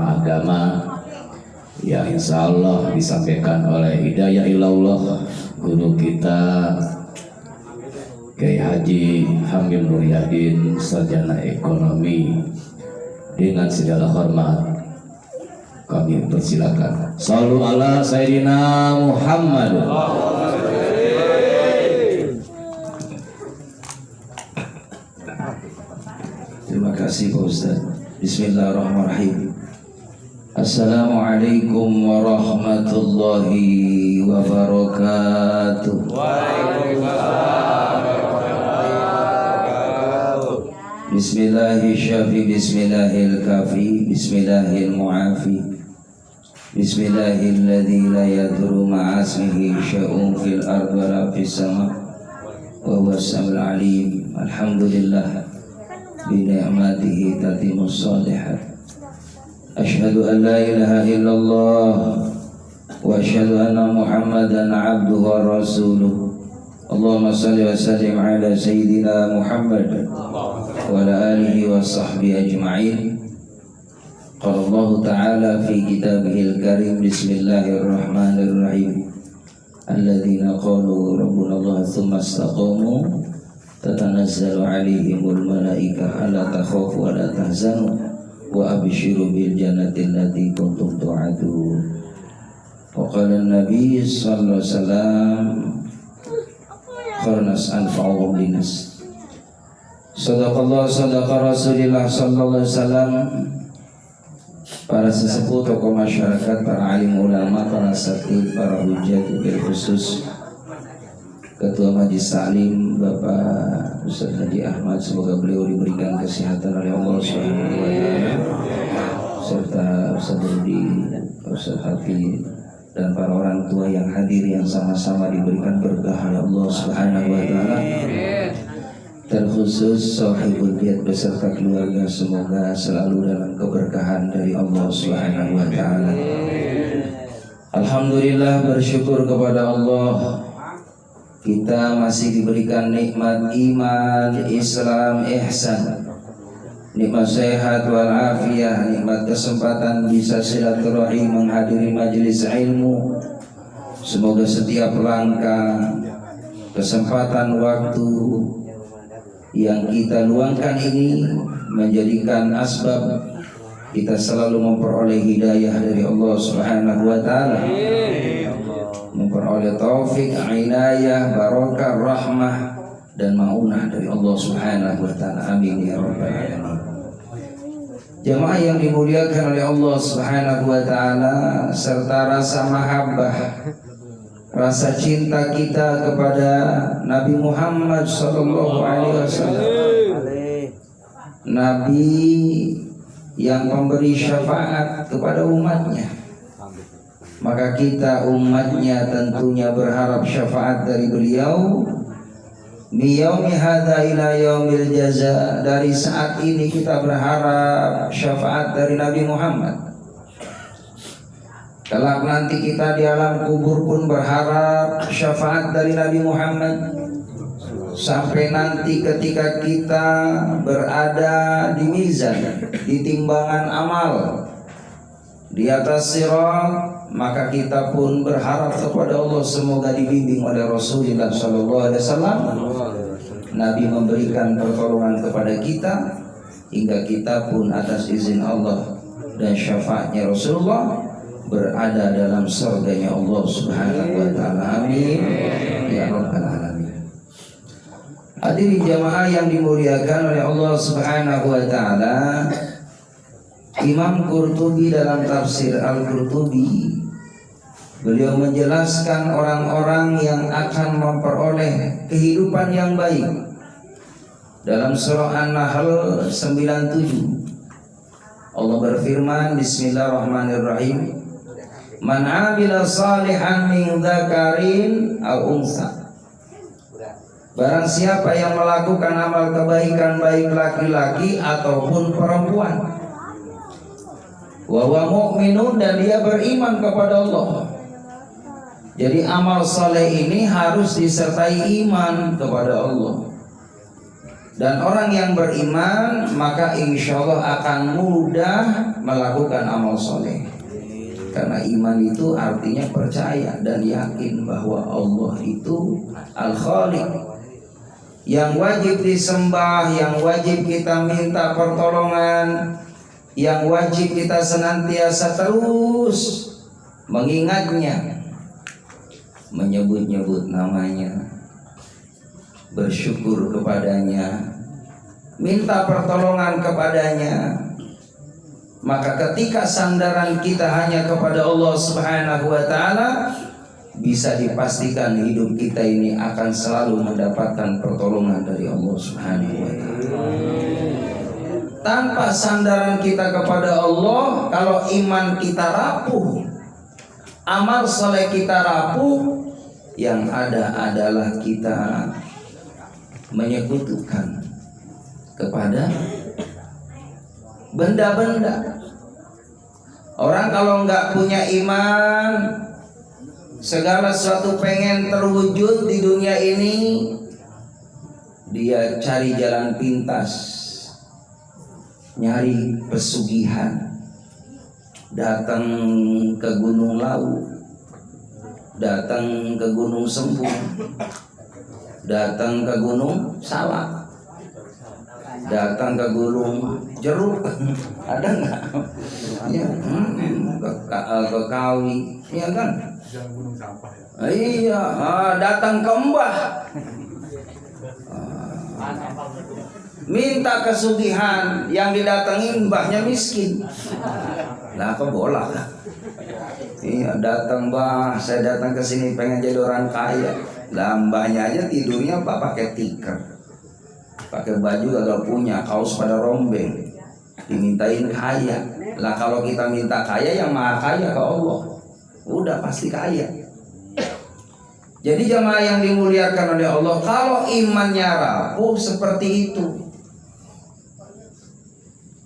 norma agama yang insya Allah disampaikan oleh Hidayah Ilallah guru kita Kiai Haji Hamim Muryadin, sarjana ekonomi. Dengan segala hormat kami persilakan. Shallu ala Sayyidina Muhammad. Terima kasih Pak Ustaz. Bismillahirrahmanirrahim. Assalamualaikum warahmatullahi wabarakatuh. Bismillahirrahmanirrahim. Bismillahirrahmanirrahim. Bismillahirrahmanirrahim. Bismillahilladzi la yadurru ma'a ismihi syai'un fil ardi wa la fis sama' wa huwas samiul alim. Alhamdulillah bi ni'matihi tatimmus shalihat. Asyhadu an la ilaha illallah wa asyhadu anna Muhammadan 'abduhu wa rasuluh. Allahumma shalli wa sallim ala sayyidina Muhammad wa ala alihi wa sahbihi ajma'in. Qala Allah Ta'ala fi kitabihil karim. Bismillahirrahmanirrahim. Alladzina qalu rabbuna Allah tsumma istaqamu tatanazzalu 'alaihimul malaikatu alla takhafu wa la tahzanu wa abshiru bil jannati allati kuntum tu'adun. Wa qala an-nabiy sallallahu alaihi wasallam kharnas anfa'uhum linnas. Sadaqallah sadaqa Rasulullah sallallahu alaihi wasallam. Para sesepuh, tokoh masyarakat, para alim ulama, para satid, para hujat, bil khusus Ketua Majelis Taklim Bapak Ustaz Haji Ahmad, semoga beliau diberikan kesehatan oleh Allah Subhanahu wa taala, serta Ustaz Rudi, Ustaz Hafiz, dan para orang tua yang hadir yang sama-sama diberikan berkah oleh Allah Subhanahu wa taala. Terkhusus sahibul bait beserta keluarga, semoga selalu dalam keberkahan dari Allah Subhanahu wa taala. Alhamdulillah, bersyukur kepada Allah kita masih diberikan nikmat iman, Islam, ihsan, nikmat sehat wal afiyah, nikmat kesempatan bisa silaturahim menghadiri majelis ilmu. Semoga setiap langkah, kesempatan, waktu yang kita luangkan ini menjadikan asbab kita selalu memperoleh hidayah dari Allah Subhanahu wa taala, memperoleh taufik, inayah, barakah, rahmah dan maunah dari Allah Subhanahu wa taala. Amin ya rabbal alamin. Jamaah yang dimuliakan oleh Allah Subhanahu wa taala, serta rasa mahabbah, rasa cinta kita kepada Nabi Muhammad sallallahu alaihi wasallam, Nabi yang memberi syafaat kepada umatnya, maka kita umatnya tentunya berharap syafaat dari beliau. Miyaumi hadza ila yaumil jaza, dari saat ini kita berharap syafaat dari Nabi Muhammad. Kelak nanti kita di alam kubur pun berharap syafaat dari Nabi Muhammad. Sampai nanti ketika kita berada di mizan, di timbangan amal, di atas sirat, maka kita pun berharap kepada Allah semoga dibimbing oleh Rasulullah sallallahu alaihi wasallam. Nabi memberikan pertolongan kepada kita hingga kita pun atas izin Allah dan syafaatnya Rasulullah berada dalam surganya Allah Subhanahu wa taala. Amin ya rabbal alamin. Hadirin jamaah yang dimuliakan oleh Allah Subhanahu wa taala, Imam Qurtubi dalam tafsir Al-Qurtubi, beliau menjelaskan orang-orang yang akan memperoleh kehidupan yang baik dalam surah An-Nahl 97. Allah berfirman, Bismillahirrahmanirrahim, Man 'amila salihan min dzakarin aw unsa. Barang siapa yang melakukan amal kebaikan, baik laki-laki ataupun perempuan, wa huwa mu'minun, dan dia beriman kepada Allah. Jadi amal saleh ini harus disertai iman kepada Allah. Dan orang yang beriman maka insya Allah akan mudah melakukan amal soleh. Karena iman itu artinya percaya dan yakin bahwa Allah itu Al-Khaliq, yang wajib disembah, yang wajib kita minta pertolongan, yang wajib kita senantiasa terus mengingatnya, menyebut-nyebut namanya, bersyukur kepadanya, minta pertolongan kepadanya. Maka ketika sandaran kita hanya kepada Allah Subhanahu wa ta'ala, bisa dipastikan hidup kita ini akan selalu mendapatkan pertolongan dari Allah Subhanahu wa ta'ala. Tanpa sandaran kita kepada Allah, kalau iman kita rapuh, amal soleh kita rapuh, yang ada adalah kita menyekutukan kepada benda-benda. Orang kalau nggak punya iman, segala sesuatu pengen terwujud di dunia ini, dia cari jalan pintas, nyari pesugihan, datang ke Gunung Lawu, datang ke Gunung Sembung, datang ke Gunung Salak, datang ke Gunung Jeruk, ada nggak? Ya, ke Kawi, ya kan? Jangan gunung sampah ya. Iya, datang ke Mbah, minta kesugihan, yang didatengin mbahnya miskin. Lah kok bolak? Iya, datang Mbah, saya datang ke sini pengen jadi orang kaya. Lah mbahnya aja tidurnya Pak pakai tikar, pakai baju agak punya, kaos pada rombeng, dimintain kaya. Lah kalau kita minta kaya, yang maha kaya ke Allah, udah pasti kaya. Jadi jamaah yang dimuliakan oleh Allah, kalau imannya rapuh seperti itu,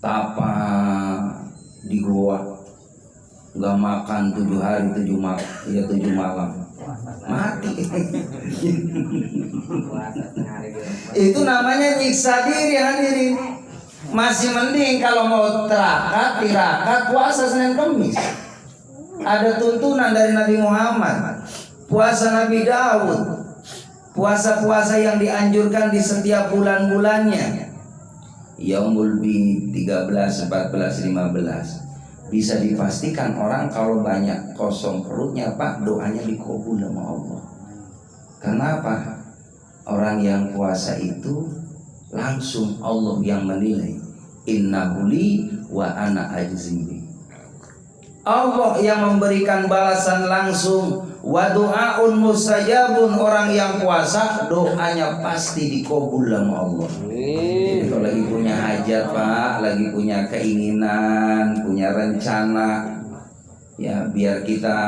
tapa di goa, nggak makan 7 hari 7 malam, mati. Itu namanya nyiksa diri, hadirin. Masih mending kalau mau tirakat puasa Senin Kemis. Ada tuntunan dari Nabi Muhammad, puasa Nabi Daud, puasa-puasa yang dianjurkan di setiap bulan-bulannya. Yaumul Bid 13, 14, 15. Bisa dipastikan orang kalau banyak kosong perutnya, Pak, doanya dikabul sama Allah. Kenapa? Orang yang puasa itu langsung Allah yang menilai. Innahu li wa ana ajzibi. Allah yang memberikan balasan langsung. Wa du'aun mustajabun, orang yang puasa doanya pasti dikabul sama Allah. Jadi kalau lagi punya hajat, Pak, lagi punya keinginan, punya rencana, ya biar kita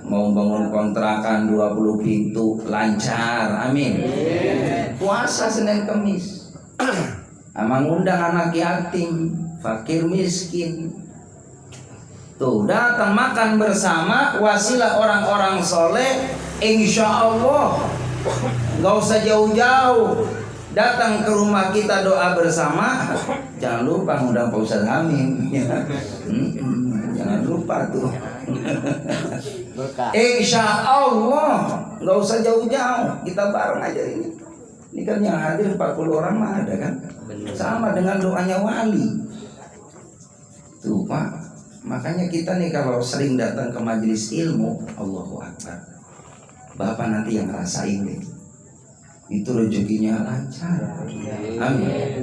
mau bangun kontrakan 20 pintu lancar, amin. Puasa Senin Kemis, mengundang anak yatim, fakir miskin, tuh datang makan bersama, wasilah orang-orang soleh. Insya Allah nggak usah jauh-jauh, datang ke rumah kita doa bersama. Jangan lupa ngundang Pak Ustadz Hamim, ya. Jangan lupa tuh. Insya Allah nggak usah jauh-jauh, kita bareng aja ini. Ini kan yang hadir 40 orang mah ada kan, sama dengan doanya wali. Tuh Pak. Makanya kita nih kalau sering datang ke majelis ilmu, Allahu Akbar, Bapak nanti yang ngerasain deh, itu rezekinya lancar. Amin.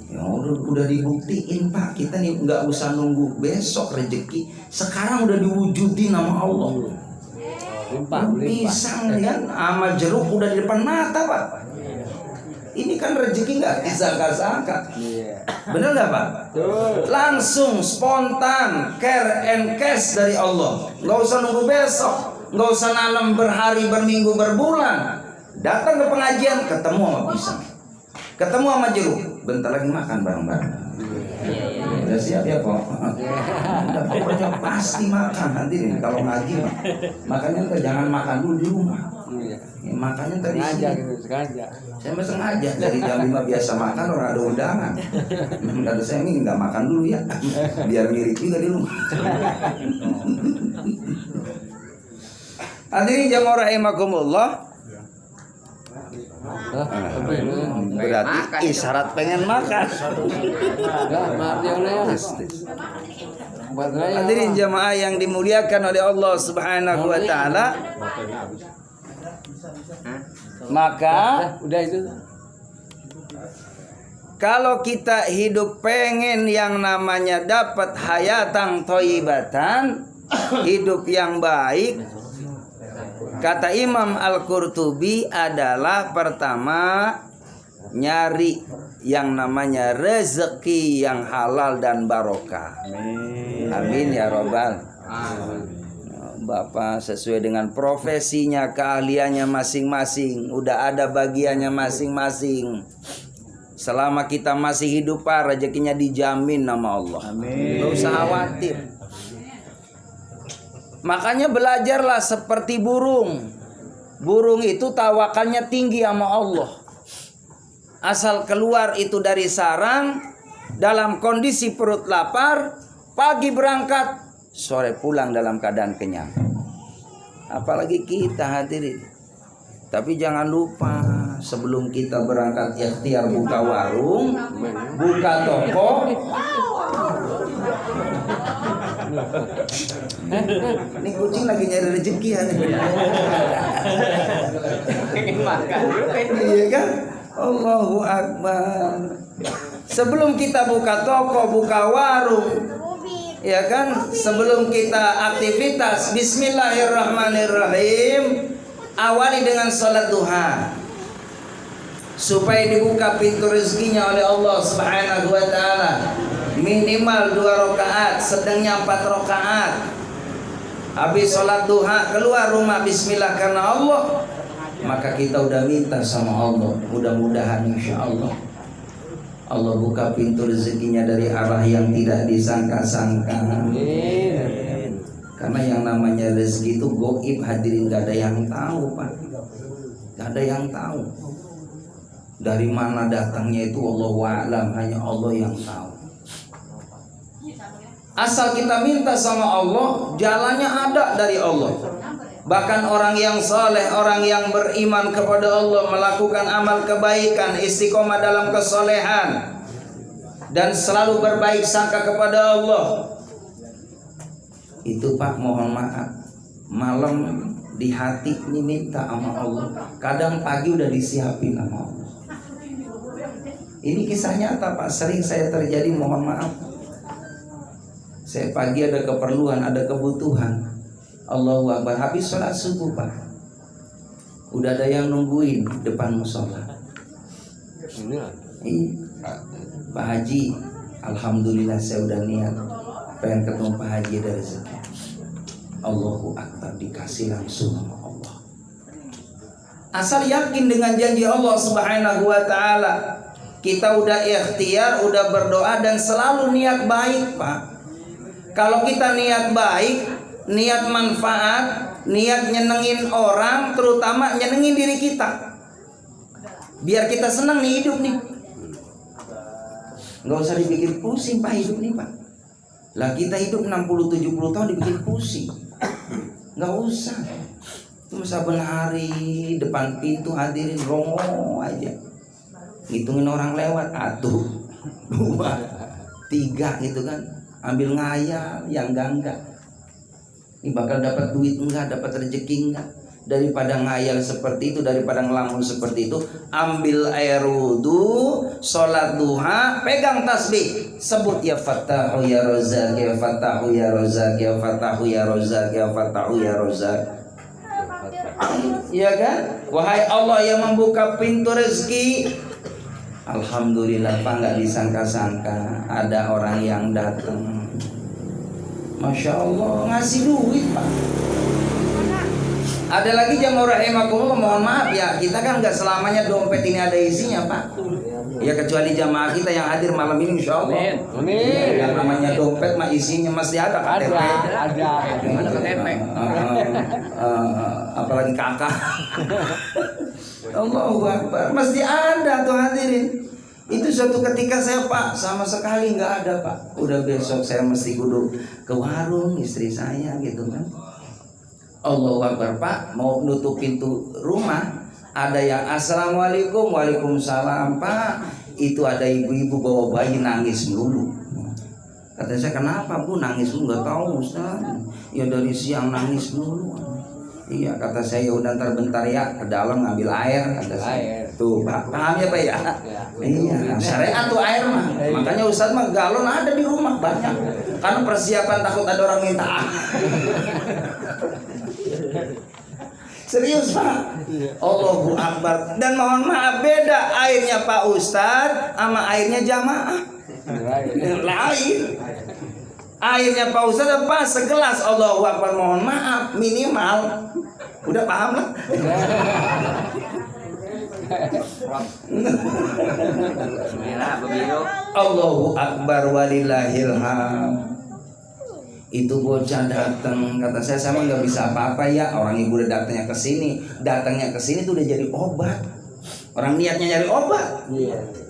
Ya udah dibuktiin Pak, kita nih nggak usah nunggu besok rezeki, sekarang udah diwujudin nama Allah. Pisang kan sama jeruk udah di depan mata Pak. Ini kan rezeki nggak disangka-sangka, bener nggak Pak? Langsung spontan, care and cash dari Allah. Nggak usah nunggu besok, nggak usah nanam berhari, berminggu, berbulan. Datang ke pengajian, ketemu sama pisang, ketemu sama jeruk, bentar lagi makan bareng-bareng. Udah siap ya Pak? Udah pokoknya pasti makan nanti nih kalau ngaji. Makanya jangan makan dulu di rumah. Makanya tadi sengaja gitu, sengaja. saya mah sengaja dari jam 5 biasa makan orang ada undangan. Kalau saya ini nggak makan dulu ya, biar mirip juga di rumah. Hadirin jamaah rahimakumullah. Berarti isyarat pengen makan. Hadirin jamaah yang dimuliakan oleh Allah Subhanahu wa taala. Maka udah itu. Kalau kita hidup pengen yang namanya dapat hayatan thayyibatan, hidup yang baik, kata Imam Al-Qurtubi adalah pertama nyari yang namanya rezeki yang halal dan barokah. Amin ya robbal. Bapak sesuai dengan profesinya, keahliannya masing-masing, udah ada bagiannya masing-masing. Selama kita masih hidup, Pak, rezekinya dijamin nama Allah. Amin. Gak usah khawatir. Makanya belajarlah seperti burung. Burung itu tawakalnya tinggi sama Allah. Asal keluar itu dari sarang, dalam kondisi perut lapar, pagi berangkat, sore pulang dalam keadaan kenyang. Apalagi kita hadirin. Tapi jangan lupa, sebelum kita berangkat ikhtiar buka warung, buka toko, ini kucing lagi nyari rezeki ya. Iya kan? Allahu Akbar. Sebelum kita buka toko, buka warung, ya kan, sebelum kita aktivitas, bismillahirrahmanirrahim, awali dengan sholat duha supaya dibuka pintu rezekinya oleh Allah Subhanahu wa taala. Minimal 2 rakaat, sedangnya 4 rakaat. Habis sholat duha keluar rumah bismillah karena Allah, maka kita udah minta sama Allah, mudah-mudahan insyaallah Allah buka pintu rezekinya dari arah yang tidak disangka-sangka. Karena yang namanya rezeki itu gaib hadirin, gak ada yang tahu, Pak. Gak ada yang tahu. Dari mana datangnya itu Allahu a'lam, hanya Allah yang tahu. Asal kita minta sama Allah, jalannya ada dari Allah. Bahkan orang yang saleh, orang yang beriman kepada Allah, melakukan amal kebaikan, istiqomah dalam kesolehan, dan selalu berbaik sangka kepada Allah, itu Pak, mohon maaf, malam di hati ini minta sama Allah, kadang pagi udah disiapin sama Allah. Ini kisah nyata Pak, sering saya terjadi, mohon maaf. Saya pagi ada keperluan, ada kebutuhan, Allahu Akbar, habis sholat subuh Pak, udah ada yang nungguin depan musola. Pak Haji, alhamdulillah saya udah niat pengen ketemu Pak Haji dari rezeki. Allahu Akbar, dikasih langsung sama Allah. Asal yakin dengan janji Allah Subhanahu wa taala. Kita udah ikhtiar, udah berdoa dan selalu niat baik, Pak. Kalau kita niat baik, niat manfaat, niat nyenengin orang, terutama nyenengin diri kita, biar kita senang nih hidup nih. Nggak usah dibikin pusing Pak hidup nih Pak. Lah kita hidup 60-70 tahun dibikin pusing. Nggak usah. Itu saben hari depan pintu hadirin rongo aja, ngitungin orang lewat, 1, 2, 3 gitu kan, ambil ngayal yang enggak. Ini bakal dapat duit enggak, dapat rezeki enggak. Daripada ngayal seperti itu, daripada ngelamun seperti itu, ambil air wudu, sholat duha, pegang tasbih, sebut ya Fattahu ya Razzaq, ya Fattahu ya Razzaq, ya Fattahu ya Razzaq, ya Fattahu ya Razzaq. Iya kan? Wahai Allah yang membuka pintu rezeki. Alhamdulillah Pak, nggak disangka-sangka ada orang yang datang. Masya Allah, ngasih duit Pak. Ada lagi jamaah rahimakumullah, mohon maaf ya, kita kan nggak selamanya dompet ini ada isinya Pak. Ya kecuali jamaah kita yang hadir malam ini insya Allah. Amin. Yang namanya dompet mah isinya masih ada KTP. Ada KTP. Apalagi kakak. Allahu Akbar, mesti ada tuh hadirin. Itu suatu ketika saya Pak sama sekali nggak ada Pak. Udah besok saya mesti kudu ke warung istri saya gitu kan. Allahu Akbar Pak, mau nutup pintu rumah, ada yang assalamualaikum, waalaikumsalam Pak. Itu ada ibu-ibu bawa bayi nangis melulu. Kata saya, kenapa Bu nangis melulu? Nggak tahu Ustaz. Ya dari siang nangis melulu. Iya kata saya, udah ntar bentar ya ke dalam ngambil air kata saya. Tuh Pak, paham ya Pak ya? Iya, syariat tuh air mah. Makanya Ustaz mah galon ada di rumah banyak. Karena persiapan takut ada orang minta. Serius Pak. Allahu Akbar. Dan mohon maaf, beda airnya Pak Ustadz sama airnya jamaah. Lain. Airnya Pak Ustadz apa? Segelas. Allahu Akbar, mohon maaf, minimal. Udah paham lah. Allahu Akbar walillahil hamd. Itu bocah datang, kata saya mah nggak bisa apa-apa ya, orang ibu udah datangnya ke sini tuh udah jadi obat. Orang niatnya nyari obat.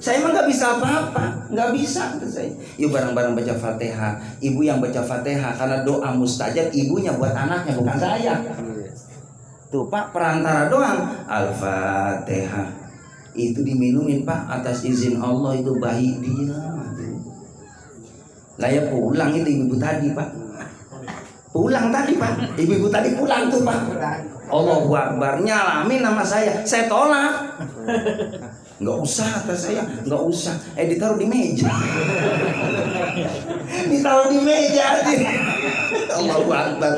Saya mah nggak bisa apa-apa, nggak bisa kata saya. Yuk bareng-bareng baca Fatihah. Ibu yang baca Fatihah karena doa mustajab, ibunya buat anaknya bukan saya. Tuh Pak, perantara doang Al-Fatihah. Itu diminumin Pak atas izin Allah, itu bayi dia. Lah ya pulang itu ibu tadi Pak. Pulang tadi Pak, ibu-ibu tadi pulang tuh Pak. Allahu Akbar, nyalamin nama saya tolak. Nggak usah kata saya, nggak usah. Ditaruh di meja. Ditaruh di meja. Allahu Akbar.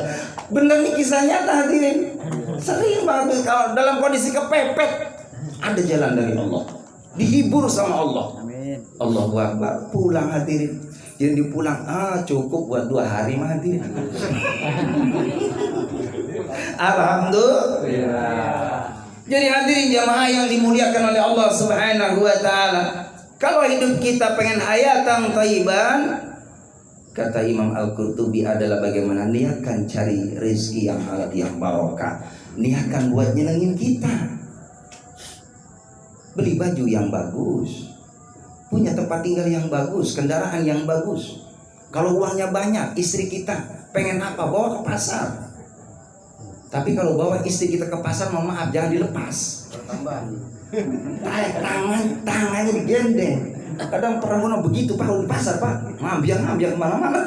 Bener nih kisah nyata hadirin. Sering banget kalau dalam kondisi kepepet ada jalan dari Allah. Dihibur sama Allah. Amin. Allahu Akbar. Pulang hadirin. Jadi pulang, cukup buat 2 hari mah hadirin. Alhamdulillah. Jadi hadirin jamaah yang dimuliakan oleh Allah Subhanahu wa taala. Kalau hidup kita pengen hayatan thayyiban, kata Imam Al-Qurtubi adalah bagaimana niatkan cari rezeki yang halal yang barokah. Niatkan buat nyenengin kita. Beli baju yang bagus. Punya tempat tinggal yang bagus, kendaraan yang bagus. Kalau uangnya banyak, istri kita pengen apa? Bawa ke pasar. Tapi kalau bawa istri kita ke pasar, mohon maaf jangan dilepas. Tangannya digendeng. Kadang perempuan begitu Pak di pasar Pak, ngambil kemana-mana.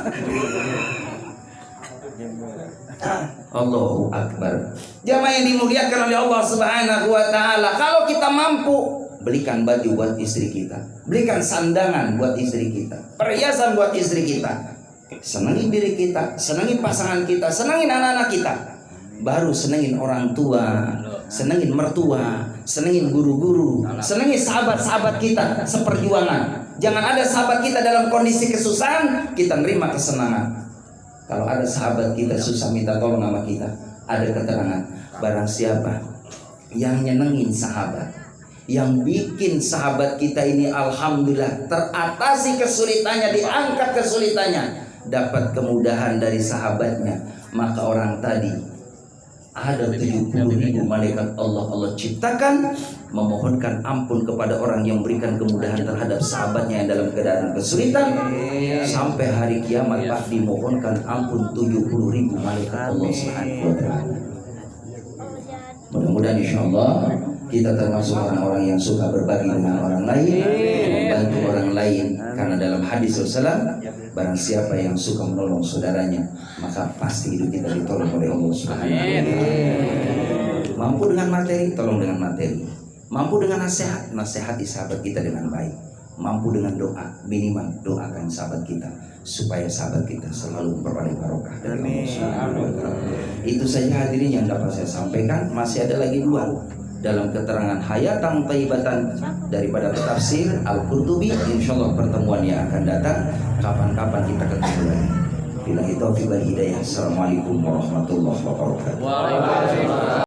Allahu Akbar. Jamaah yang dimuliakan oleh Allah Subhanahu wa taala, kalau kita mampu belikan baju buat istri kita, belikan sandangan buat istri kita, perhiasan buat istri kita, senengin diri kita, senengin pasangan kita, senengin anak-anak kita, baru senengin orang tua, senengin mertua, senengin guru-guru, senengin sahabat-sahabat kita seperjuangan. Jangan ada sahabat kita dalam kondisi kesusahan kita nerima kesenangan. Kalau ada sahabat kita susah minta tolong sama kita, ada keterangan. Barang siapa yang nyenengin sahabat, yang bikin sahabat kita ini alhamdulillah teratasi kesulitannya, diangkat kesulitannya, dapat kemudahan dari sahabatnya, maka orang tadi ada 70.000 malaikat Allah ciptakan memohonkan ampun kepada orang yang memberikan kemudahan terhadap sahabatnya yang dalam keadaan kesulitan. Sampai hari kiamat Pak dimohonkan ampun 70.000 malaikat Allah Subhanahu wa taala. Mudah-mudahan insyaallah kita termasuk orang-orang yang suka berbagi dengan orang lain, membantu orang lain. Karena dalam hadis Rasulullah, barang siapa yang suka menolong saudaranya, maka pasti hidup kita ditolong oleh Allah Subhanahu wa taala. Mampu dengan materi, tolong dengan materi. Mampu dengan nasihat, nasihati sahabat kita dengan baik. Mampu dengan doa, minimal doakan sahabat kita supaya sahabat kita selalu beroleh barokah dari Allah Subhanahu wa taala. Itu saja hadirin yang dapat saya sampaikan. Masih ada lagi 2 dalam keterangan hayatan thayyibatan daripada tafsir Al-Qurtubi. Insyaallah pertemuan yang akan datang, kapan-kapan kita ketemu lagi. Billahi taufiq wal hidayah. Assalamualaikum warahmatullahi wabarakatuh. Waalaikumsalam.